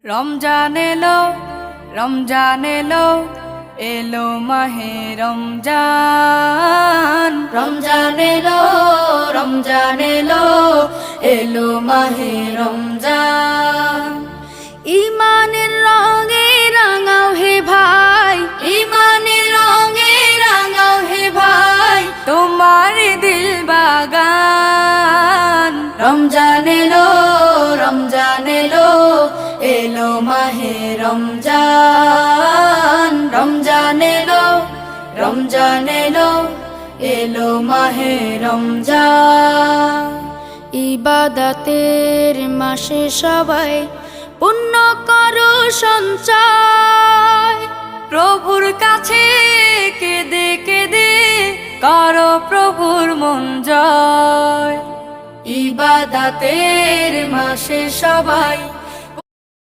রমজান এলো, রমজান এলো, এলো মাহে রমজান। রমজান এলো, রমজান এলো, এলো মাহে রমজান। ইমানের রঙে রাঙাও হে ভাই, ইমানের রঙে রাঙাও হে ভাই, তোমার দিল বাগান। রমজান এলো, রমজান এলো, এলো মাহে রমজান। রমজান এলো, রমজান এলো, এলো মাহে রমজান। ইবাদতের মাসে সবাই পুণ্য করো সঞ্চয়, প্রভুর কাছে কেঁদে কেঁদে করো প্রভুর মন জয়। ইবাদতের মাসে সবাই